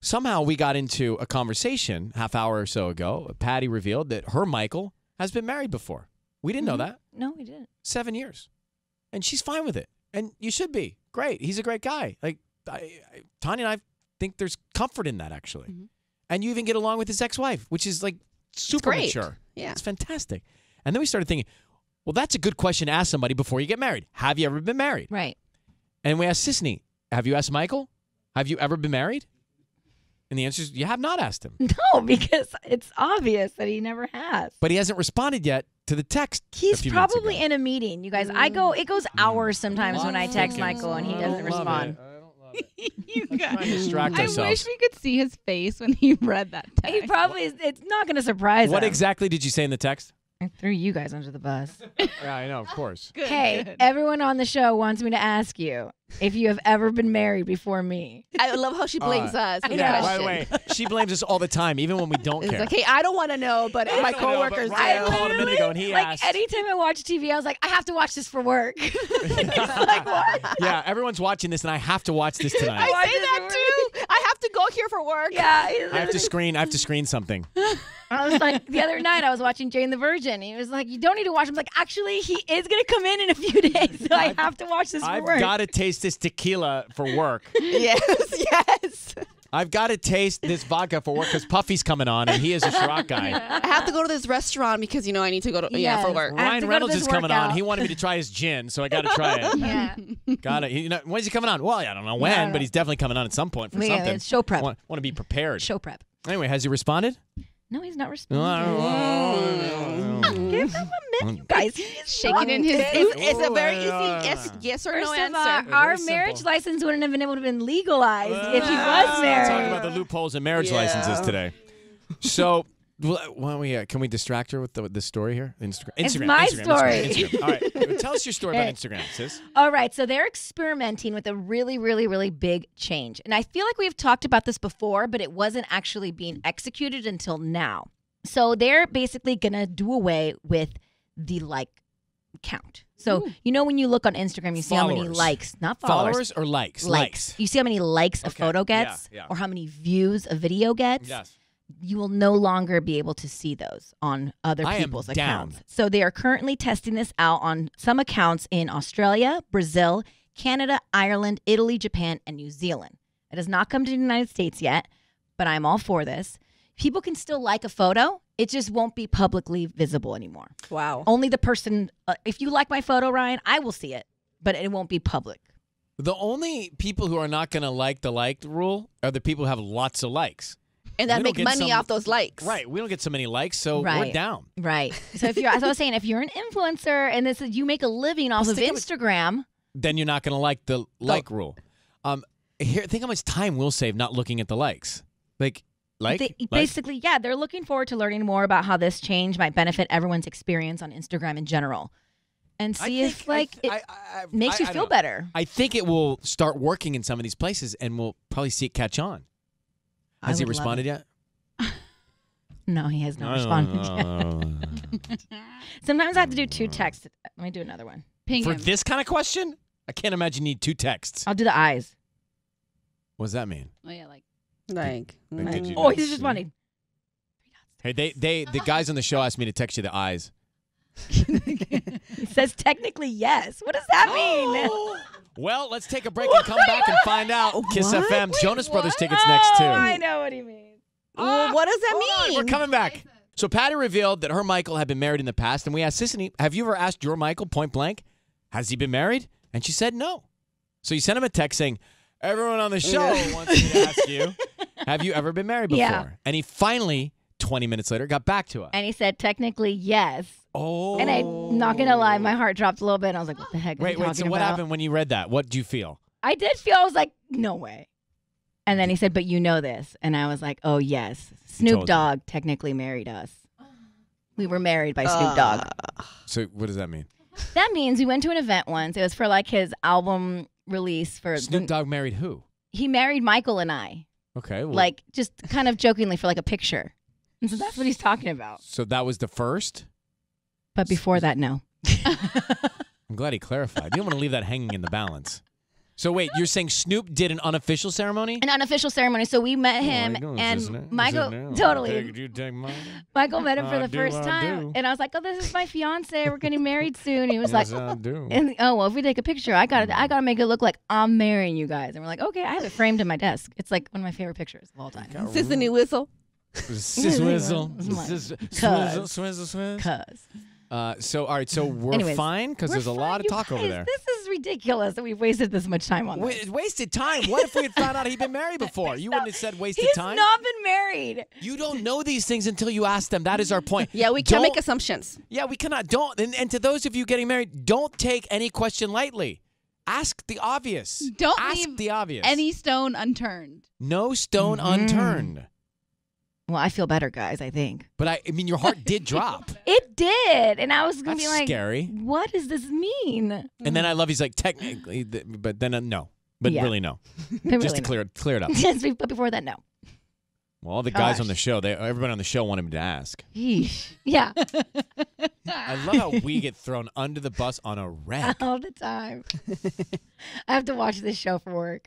somehow we got into a conversation half hour or so ago. Patty revealed that her Michael has been married before. We didn't know that. No, we didn't. 7 years. And she's fine with it. And you should be. Great. He's a great guy. Like, Tanya and I think there's comfort in that, actually. And you even get along with his ex-wife, which is, like, super mature. Yeah. It's fantastic. And then we started thinking, well, that's a good question to ask somebody before you get married. Have you ever been married? Right. And we asked Sisney, have you asked Michael? Have you ever been married? And the answer is, you have not asked him. No, because it's obvious that he never has. But he hasn't responded yet to the text. He's probably in a meeting, you guys. It goes hours sometimes when I text Michael and he doesn't respond. You guys. I wish we could see his face when he read that text. He probably is. It's not going to surprise What him. exactly did you say in the text? I threw you guys under the bus. Yeah, I know, of course. Hey, everyone on the show wants me to ask you if you have ever been married before me. I love how she blames us. With Yeah. By the way, she blames us all the time, even when we don't It's care. like, hey, I don't want to know, but my coworkers do. Ryan called a minute ago and he asked. Anytime I watch TV, I was like, I have to watch this for work. It's like, what? Yeah, everyone's watching this, and I have to watch this tonight. I say that too. I have to go here for work. Yeah. I have to screen something. I was like, the other night I was watching Jane the Virgin. He was like, you don't need to watch. I'm like, actually, he is going to come in a few days, so I have to watch this for work. I've got to taste this tequila for work. Yes. I've got to taste this vodka for work because Puffy's coming on, and he is a Ciroc guy. I have to go to this restaurant because, I need to go to for work. Ryan Reynolds is coming on. He wanted me to try his gin, so I got to try it. Yeah. Got it. When's he coming on? Well, I don't know when, but he's definitely coming on at some point for something. It's show prep. Want to be prepared. Show prep. Anyway, has he responded? No, he's not responding. Give him a minute, you guys. He's shaking in his. It's a very easy yes or no First of answer. all, our marriage license wouldn't have been able to been legalized if he was married. Talking about the loopholes in marriage licenses today. So, can we distract her with this story here? Instagram. It's my story. Instagram. All right, tell us your story about Instagram, sis. All right, so they're experimenting with a really, really, really big change. And I feel like we've talked about this before, but it wasn't actually being executed until now. So they're basically going to do away with the like count. So, when you look on Instagram, you see how many likes, not followers. Or likes? Likes. You see how many likes a photo gets or how many views a video gets? Yes. You will no longer be able to see those on other people's accounts. So they are currently testing this out on some accounts in Australia, Brazil, Canada, Ireland, Italy, Japan, and New Zealand. It has not come to the United States yet, but I'm all for this. People can still like a photo. It just won't be publicly visible anymore. Wow. Only the person, if you like my photo, Ryan, I will see it, but it won't be public. The only people who are not going to like the liked rule are the people who have lots of likes. And that make money off those likes. Right. We don't get so many likes, so we're down. Right. So as I was saying, if you're an influencer and you make a living off of Instagram, then you're not going to like the like rule. Think how much time we'll save not looking at the likes. Basically, they're looking forward to learning more about how this change might benefit everyone's experience on Instagram in general. And see if it makes you feel better. I think it will start working in some of these places, and we'll probably see it catch on. Has he responded yet? No, he has not responded yet. Sometimes I have to do 2 texts. Let me do another one. Ping him. This kind of question? I can't imagine you need 2 texts. I'll do the eyes. What does that mean? Oh, yeah, he's responding. Hey, the guys on the show asked me to text you the eyes. He says technically yes. What does that mean? Well, let's take a break and come back and find out. Kiss FM. Jonas Brothers tickets next, too. I know what he means. Well, what does that mean? We're coming back. So Patty revealed that her Michael had been married in the past, and we asked Sissany, have you ever asked your Michael point blank, has he been married? And she said no. So you sent him a text saying, everyone on the show wants me to ask you, have you ever been married before? Yeah. And he finally, 20 minutes later, got back to us. And he said technically yes. Oh. And I'm not going to lie, my heart dropped a little bit. And I was like, what the heck is he talking so what about? happened when you read that? What did you feel? I did feel, I was like, no way. And then he said, but you know this. And I was like, oh, yes. Snoop Dogg technically married us. We were married by Snoop Dogg. So what does that mean? That means we went to an event once. It was for like his album release. For Snoop Dogg married who? He married Michael and I. Okay. Well, like just kind of jokingly for like a picture. And so that's what he's talking about. So that was the first? But before that, no. I'm glad he clarified. You don't want to leave that hanging in the balance. So wait, you're saying Snoop did an unofficial ceremony? An unofficial ceremony. So we met him, and Michael totally. Michael met him for the first time, and I was like, "Oh, this is my fiance. We're getting married soon." He was like, and, "Oh, well, if we take a picture, I gotta make it look like I'm marrying you guys." And we're like, "Okay." I have it framed in my desk. It's like one of my favorite pictures of all time. Sissany whistle. Swizzle. Swizzle. So all right, so we're fine because there's a lot of talk over there. This is ridiculous that we've wasted this much time on this. Wasted time? What if we had found out he'd been married before? You wouldn't have said wasted time. He's not been married. You don't know these things until you ask them. That is our point. Yeah, we can't make assumptions. Yeah, we cannot. And to those of you getting married, don't take any question lightly. Ask the obvious. Don't ask leave the obvious. any stone unturned. No stone unturned. Well, I feel better, guys, I think. But I mean, your heart did drop. It did. And I was going to be like, scary. What does this mean? And then I love, he's like, technically, but then no. But really, no. Just to clear it up. But before that, no. Well, all the guys on the show, everybody on the show want him to ask. Yeesh. Yeah. I love how we get thrown under the bus on a wreck. All the time. I have to watch this show for work.